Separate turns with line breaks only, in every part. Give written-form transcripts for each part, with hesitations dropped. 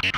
Hey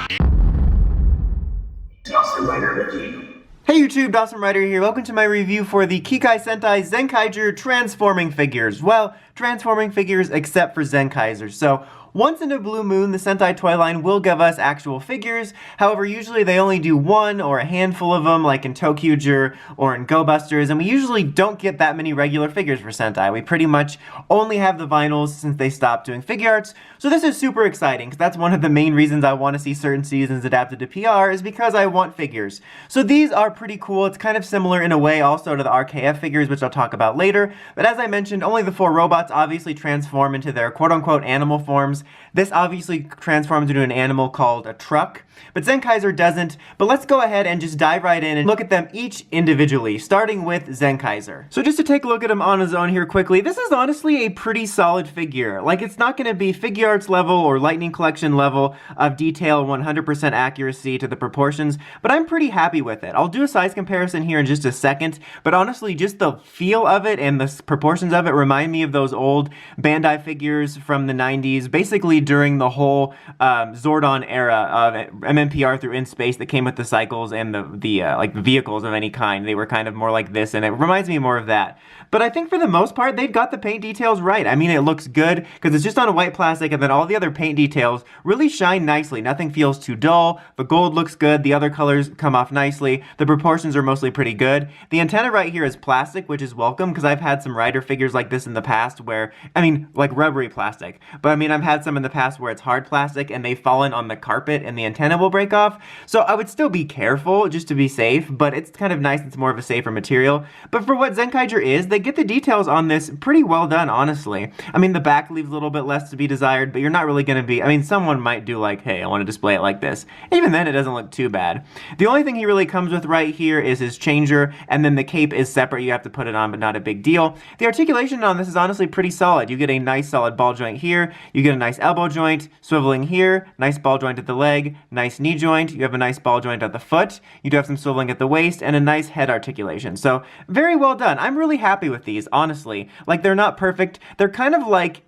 YouTube, Dawson Ryder here. Welcome to my review for the Kikai Sentai Zenkaiger transforming figures. Well, transforming figures except for Zenkaigers. So, once in a blue moon, the Sentai toy line will give us actual figures. However, usually they only do one or a handful of them, like in ToQger or in Go Busters, and we usually don't get that many regular figures for Sentai. We pretty much only have the vinyls since they stopped doing figure arts. So this is super exciting, because that's one of the main reasons I want to see certain seasons adapted to PR, is because I want figures. So these are pretty cool. It's kind of similar in a way also to the RKF figures, which I'll talk about later. But as I mentioned, only the 4 robots obviously transform into their quote-unquote animal forms. This obviously transforms into an animal called a truck, but Zenkaiger doesn't. But let's go ahead and just dive right in and look at them each individually, starting with Zenkaiger. So just to take a look at him on his own here quickly, this is honestly a pretty solid figure. Like, it's not going to be figure arts level or Lightning Collection level of detail, 100% accuracy to the proportions, but I'm pretty happy with it. I'll do a size comparison here in just a second, but honestly, just the feel of it and the proportions of it remind me of those old Bandai figures from the 90s, basically during the whole Zordon era of MMPR through In Space that came with the cycles and the like vehicles of any kind. They were kind of more like this, and it reminds me more of that. But I think for the most part, they've got the paint details right. I mean, it looks good because it's just on a white plastic, and then all the other paint details really shine nicely. Nothing feels too dull. The gold looks good. The other colors come off nicely. The proportions are mostly pretty good. The antenna right here is plastic, which is welcome because I've had some Rider figures like this in the past where, I mean, like rubbery plastic. But I mean, I've had some in the past where it's hard plastic and they've fallen on the carpet and the antenna will break off. So I would still be careful just to be safe, but it's kind of nice. It's more of a safer material. But for what Zenkaiger is, they get the details on this pretty well done, honestly. I mean, the back leaves a little bit less to be desired, but you're not really going to be, I mean, someone might do like, hey, I want to display it like this. Even then, it doesn't look too bad. The only thing he really comes with right here is his changer, and then the cape is separate. You have to put it on, but not a big deal. The articulation on this is honestly pretty solid. You get a nice solid ball joint here. You get a nice elbow joint, swiveling here, nice ball joint at the leg, nice knee joint. You have a nice ball joint at the foot. You do have some swiveling at the waist, and a nice head articulation. So, very well done. I'm really happy with these, honestly. Like, they're not perfect. They're kind of like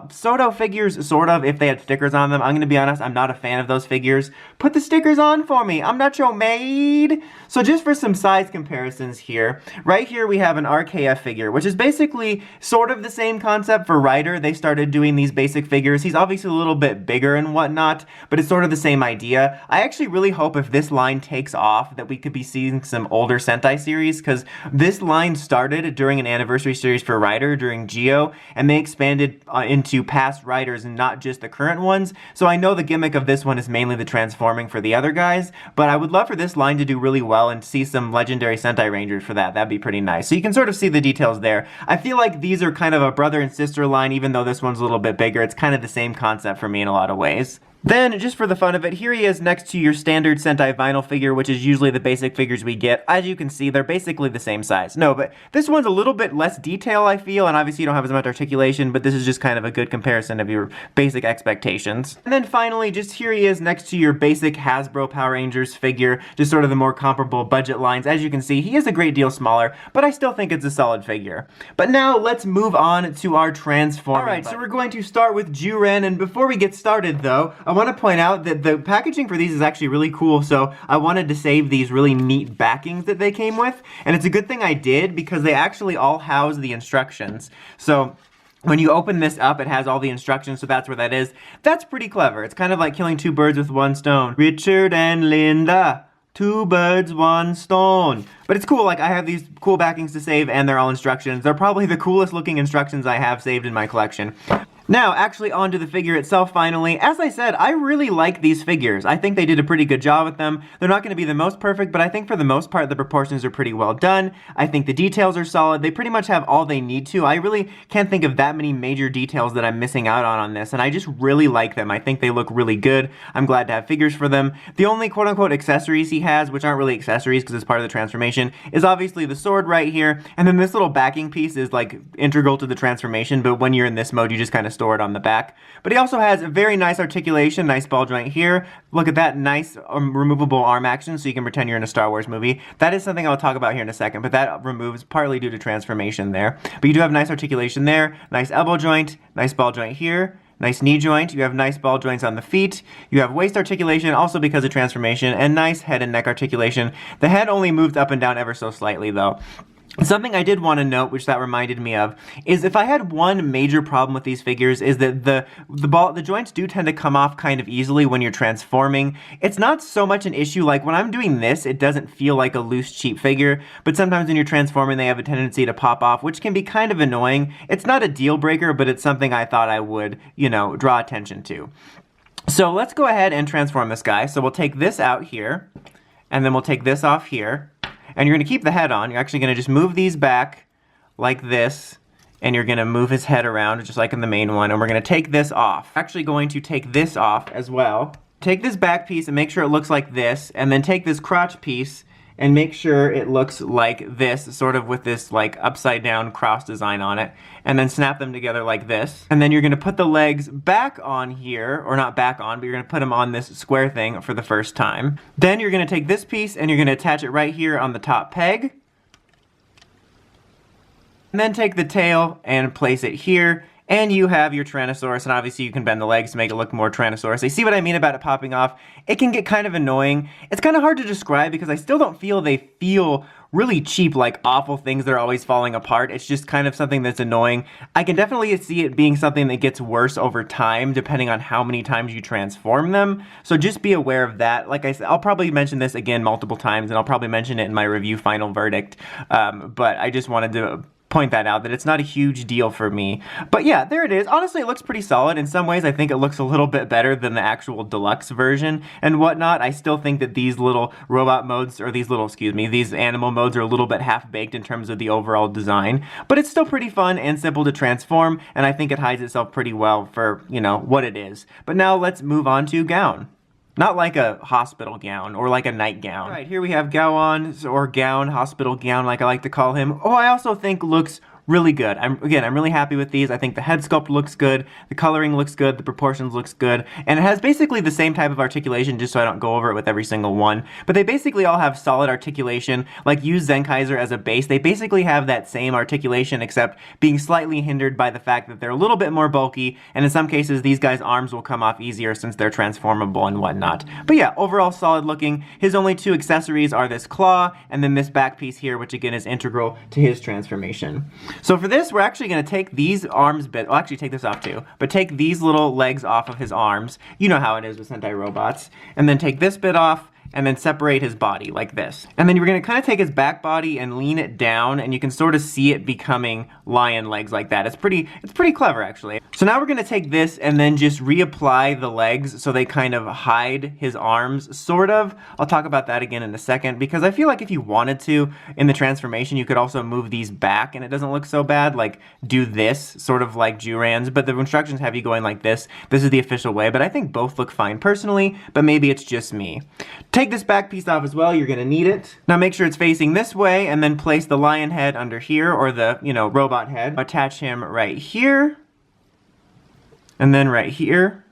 Soto figures, sort of, if they had stickers on them. I'm going to be honest, I'm not a fan of those figures. Put the stickers on for me. I'm not your maid. So just for some size comparisons here, right here we have an RKF figure, which is basically sort of the same concept for Rider. They started doing these basic figures. He's obviously a little bit bigger and whatnot, but it's sort of the same idea. I actually really hope if this line takes off that we could be seeing some older Sentai series, because this line started during an anniversary series for Rider during Geo, and they expanded into past Riders and not just the current ones. So I know the gimmick of this one is mainly the transforming for the other guys, but I would love for this line to do really well and see some legendary Sentai Rangers for that. That'd be pretty nice. So you can sort of see the details there. I feel like these are kind of a brother and sister line, even though this one's a little bit bigger. It's kind of the same concept for me in a lot of ways. Then, just for the fun of it, here he is next to your standard Sentai vinyl figure, which is usually the basic figures we get. As you can see, they're basically the same size. No, but this one's a little bit less detail, I feel, and obviously you don't have as much articulation, but this is just kind of a good comparison of your basic expectations. And then finally, just here he is next to your basic Hasbro Power Rangers figure, just sort of the more comparable budget lines. As you can see, he is a great deal smaller, but I still think it's a solid figure. But now, let's move on to our transforming. Alright, so we're going to start with Zyuran, and before we get started, though, I want to point out that the packaging for these is actually really cool, so I wanted to save these really neat backings that they came with, and it's a good thing I did because they actually all house the instructions. So when you open this up, it has all the instructions, so that's where that is. That's pretty clever. It's kind of like killing two birds with one stone. Richard and Linda. 2 birds, 1 stone. But it's cool, like I have these cool backings to save and they're all instructions. They're probably the coolest looking instructions I have saved in my collection. Now, actually onto the figure itself finally. As I said, I really like these figures. I think they did a pretty good job with them. They're not going to be the most perfect, but I think for the most part the proportions are pretty well done. I think the details are solid. They pretty much have all they need to. I really can't think of that many major details that I'm missing out on this, and I just really like them. I think they look really good. I'm glad to have figures for them. The only quote-unquote accessories he has, which aren't really accessories because it's part of the transformation, is obviously the sword right here, and then this little backing piece is like integral to the transformation, but when you're in this mode you just kind of store it on the back. But he also has a very nice articulation, nice ball joint here. Look at that nice removable arm action, so you can pretend you're in a Star Wars movie. That is something I'll talk about here in a second, but that removes partly due to transformation there. But you do have nice articulation there, nice elbow joint, nice ball joint here, nice knee joint. You have nice ball joints on the feet. You have waist articulation, also because of transformation, and nice head and neck articulation. The head only moved up and down ever so slightly, though. Something I did want to note, which that reminded me of, is if I had one major problem with these figures is that the joints do tend to come off kind of easily when you're transforming. It's not so much an issue, like when I'm doing this, it doesn't feel like a loose, cheap figure, but sometimes when you're transforming, they have a tendency to pop off, which can be kind of annoying. It's not a deal breaker, but it's something I thought I would, you know, draw attention to. So let's go ahead and transform this guy. So we'll take this out here, and then we'll take this off here. And you're going to keep the head on. You're actually going to just move these back like this, and you're going to move his head around just like in the main one, and we're going to take this off. We're actually going to take this off as well. Take this back piece and make sure it looks like this, and then take this crotch piece and make sure it looks like this, sort of with this like upside down cross design on it, and then snap them together like this. And then you're gonna put the legs back on here, or not back on, but you're gonna put them on this square thing for the first time. Then you're gonna take this piece and you're gonna attach it right here on the top peg. And then take the tail and place it here. And you have your Tyrannosaurus, and obviously you can bend the legs to make it look more Tyrannosaurus. You see what I mean about it popping off? It can get kind of annoying. It's kind of hard to describe because I still don't feel they feel really cheap, like awful things that are always falling apart. It's just kind of something that's annoying. I can definitely see it being something that gets worse over time, depending on how many times you transform them. So just be aware of that. Like I said, I'll probably mention this again multiple times, and I'll probably mention it in my review final verdict. But I just wanted to point that out, that it's not a huge deal for me. But yeah, there it is. Honestly, it looks pretty solid. In some ways, I think it looks a little bit better than the actual deluxe version and whatnot. I still think that these little robot modes, or these animal modes are a little bit half-baked in terms of the overall design. But it's still pretty fun and simple to transform, and I think it hides itself pretty well for, you know, what it is. But now let's move on to Gaon. Not like a hospital gown or like a nightgown. All right, here we have Gaon, or Gaon, hospital gown like I like to call him. Oh, I also think looks really good. I'm really happy with these. I think the head sculpt looks good, the coloring looks good, the proportions looks good, and it has basically the same type of articulation, just so I don't go over it with every single one. But they basically all have solid articulation. Like, use Zenkaiger as a base. They basically have that same articulation, except being slightly hindered by the fact that they're a little bit more bulky, and in some cases these guys' arms will come off easier since they're transformable and whatnot. But yeah, overall solid looking. His only two accessories are this claw and then this back piece here, which again is integral to his transformation. So for this, we're actually going to take these arms bit, well, actually take this off too, but take these little legs off of his arms. You know how it is with Sentai robots. And then take this bit off, and then separate his body like this. And then you're going to kind of take his back body and lean it down, and you can sort of see it becoming lion legs like that. It's pretty clever, actually. So now we're going to take this and then just reapply the legs so they kind of hide his arms, sort of. I'll talk about that again in a second, because I feel like if you wanted to, in the transformation, you could also move these back and it doesn't look so bad. Like, do this, sort of like Zyuran's, but the instructions have you going like this. This is the official way, but I think both look fine personally, but maybe it's just me. Take this back piece off as well, you're gonna need it. Now make sure it's facing this way, and then place the lion head under here, or the, you know, robot head. Attach him right here, and then right here.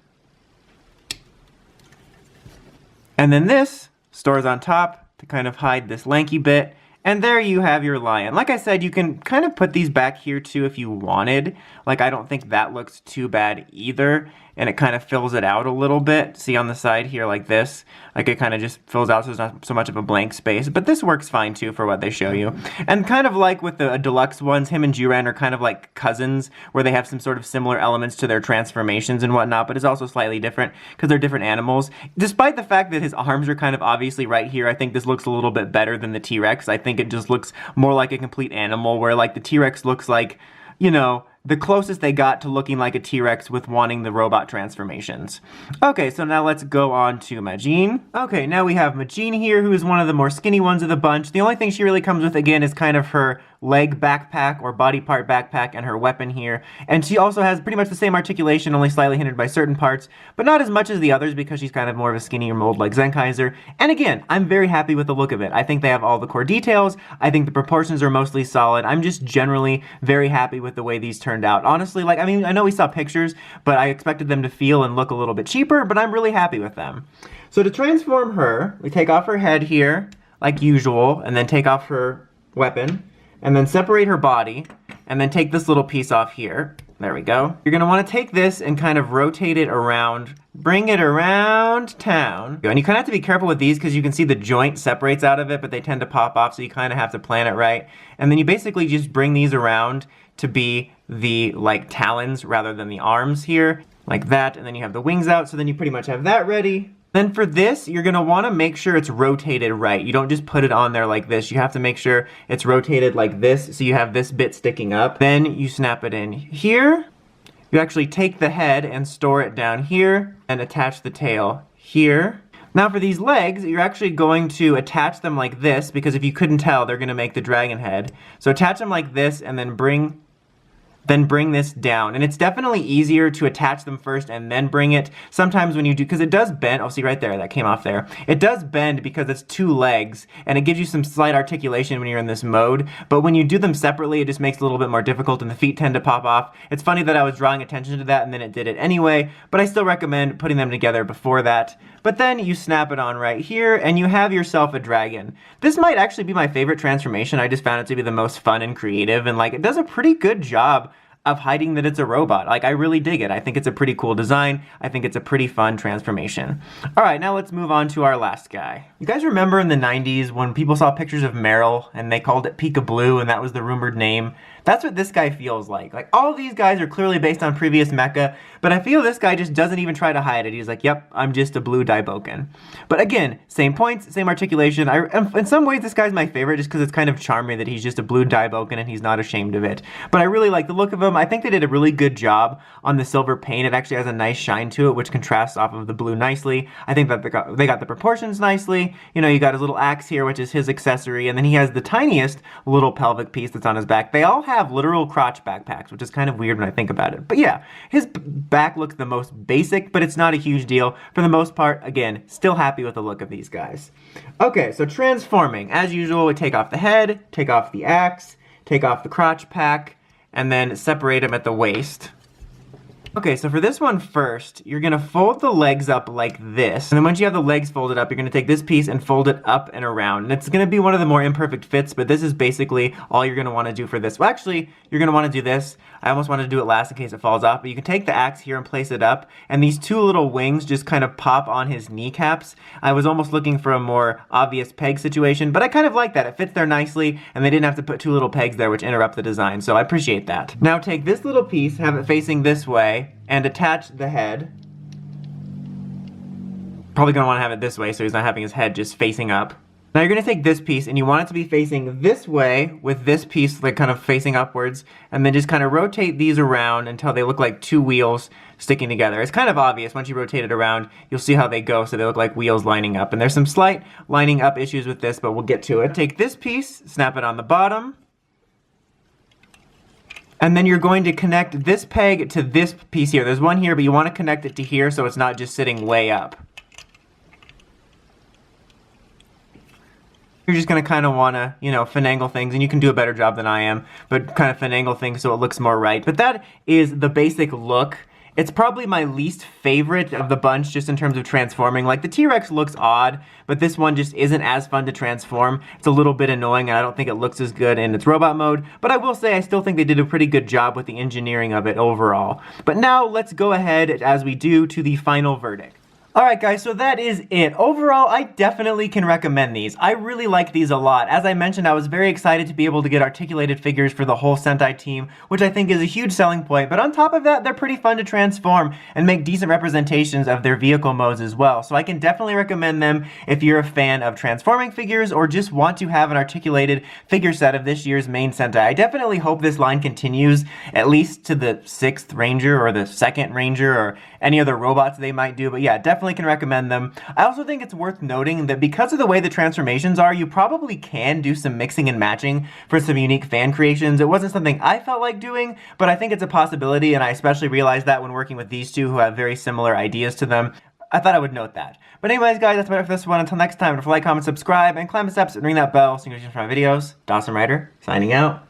And then this stores on top to kind of hide this lanky bit. And there you have your lion. Like I said, you can kind of put these back here too if you wanted. Like, I don't think that looks too bad either. And it kind of fills it out a little bit. See on the side here like this? Like, it kind of just fills out so there's not so much of a blank space. But this works fine too for what they show you. And kind of like with the deluxe ones, him and Zyuran are kind of like cousins, where they have some sort of similar elements to their transformations and whatnot, but it's also slightly different because they're different animals. Despite the fact that his arms are kind of obviously right here, I think this looks a little bit better than the T-Rex. I think it just looks more like a complete animal, where like the T-Rex looks like, you know, the closest they got to looking like a T-Rex with wanting the robot transformations. Okay, so now let's go on to Magine. Okay, now we have Magine here, who is one of the more skinny ones of the bunch. The only thing she really comes with, again, is kind of her leg backpack or body part backpack and her weapon here. And she also has pretty much the same articulation, only slightly hindered by certain parts, but not as much as the others because she's kind of more of a skinnier mold like Zenkaiger. And again, I'm very happy with the look of it. I think they have all the core details. I think the proportions are mostly solid. I'm just generally very happy with the way these turned out. Honestly, like, I mean, I know we saw pictures, but I expected them to feel and look a little bit cheaper, but I'm really happy with them. So to transform her, we take off her head here, like usual, and then take off her weapon, and then separate her body, and then take this little piece off here. There we go. You're gonna wanna take this and kind of rotate it around, bring it around town. And you kinda have to be careful with these because you can see the joint separates out of it, but they tend to pop off, so you kinda have to plan it right. And then you basically just bring these around to be the like talons rather than the arms here, like that. And then you have the wings out, so then you pretty much have that ready. Then for this, you're gonna wanna make sure it's rotated right. You don't just put it on there like this. You have to make sure it's rotated like this, so you have this bit sticking up. Then you snap it in here. You actually take the head and store it down here and attach the tail here. Now for these legs, you're actually going to attach them like this, because if you couldn't tell, they're gonna make the dragon head. So attach them like this and then bring this down. And it's definitely easier to attach them first and then bring it. Sometimes when you do, because it does bend, oh, see right there, that came off there. It does bend because it's two legs, and it gives you some slight articulation when you're in this mode. But when you do them separately, it just makes it a little bit more difficult, and the feet tend to pop off. It's funny that I was drawing attention to that, and then it did it anyway, but I still recommend putting them together before that. But then you snap it on right here, and you have yourself a dragon. This might actually be my favorite transformation. I just found it to be the most fun and creative, and like, it does a pretty good job of hiding that it's a robot. Like, I really dig it. I think it's a pretty cool design. I think it's a pretty fun transformation. All right, now let's move on to our last guy. You guys remember in the 90s when people saw pictures of Meryl and they called it Mecha Blue, and that was the rumored name? That's what this guy feels like. Like, all of these guys are clearly based on previous mecha, but I feel this guy just doesn't even try to hide it. He's like, yep, I'm just a blue Daiboken. But again, same points, same articulation. In some ways, this guy's my favorite just because it's kind of charming that he's just a blue Daiboken and he's not ashamed of it. But I really like the look of him. I think they did a really good job on the silver paint. It actually has a nice shine to it, which contrasts off of the blue nicely. I think that they got the proportions nicely. You know, you got his little axe here, which is his accessory, and then he has the tiniest little pelvic piece that's on his back. They all have literal crotch backpacks, which is kind of weird when I think about it. But yeah, his back looks the most basic, but it's not a huge deal. For the most part, again, still happy with the look of these guys. Okay, so transforming. As usual, we take off the head, take off the axe, take off the crotch pack, and then separate them at the waist. Okay, so for this one first, you're gonna fold the legs up like this. And then once you have the legs folded up, you're gonna take this piece and fold it up and around. And it's gonna be one of the more imperfect fits, but this is basically all you're gonna wanna do for this. Well, actually, you're gonna wanna do this. I almost wanted to do it last in case it falls off, but you can take the axe here and place it up, and these two little wings just kind of pop on his kneecaps. I was almost looking for a more obvious peg situation, but I kind of like that. It fits there nicely, and they didn't have to put two little pegs there, which interrupt the design, so I appreciate that. Now take this little piece, have it facing this way, and attach the head. Probably gonna wanna have it this way so he's not having his head just facing up. Now you're gonna take this piece and you want it to be facing this way with this piece like kind of facing upwards, and then just kind of rotate these around until they look like two wheels sticking together. It's kind of obvious once you rotate it around, you'll see how they go, so they look like wheels lining up. And there's some slight lining up issues with this, but we'll get to it. Take this piece, snap it on the bottom, and then you're going to connect this peg to this piece here. There's one here, but you want to connect it to here so it's not just sitting way up. You're just going to kind of want to, you know, finagle things, and you can do a better job than I am, but kind of finagle things so it looks more right. But that is the basic look. It's probably my least favorite of the bunch just in terms of transforming. Like, the T-Rex looks odd, but this one just isn't as fun to transform. It's a little bit annoying, and I don't think it looks as good in its robot mode. But I will say I still think they did a pretty good job with the engineering of it overall. But now let's go ahead, as we do, to the final verdict. Alright guys, so that is it. Overall, I definitely can recommend these. I really like these a lot. As I mentioned, I was very excited to be able to get articulated figures for the whole Sentai team, which I think is a huge selling point. But on top of that, they're pretty fun to transform and make decent representations of their vehicle modes as well. So I can definitely recommend them if you're a fan of transforming figures or just want to have an articulated figure set of this year's main Sentai. I definitely hope this line continues at least to the 6th Ranger or the 2nd Ranger or any other robots they might do. But yeah, definitely can recommend them. I also think it's worth noting that because of the way the transformations are, you probably can do some mixing and matching for some unique fan creations. It wasn't something I felt like doing, but I think it's a possibility, and I especially realized that when working with these two who have very similar ideas to them. I thought I would note that. But anyways, guys, that's about it for this one. Until next time, don't forget to like, comment, subscribe, and climb the steps and ring that bell so you can get my videos. Dawson Ryder, signing out.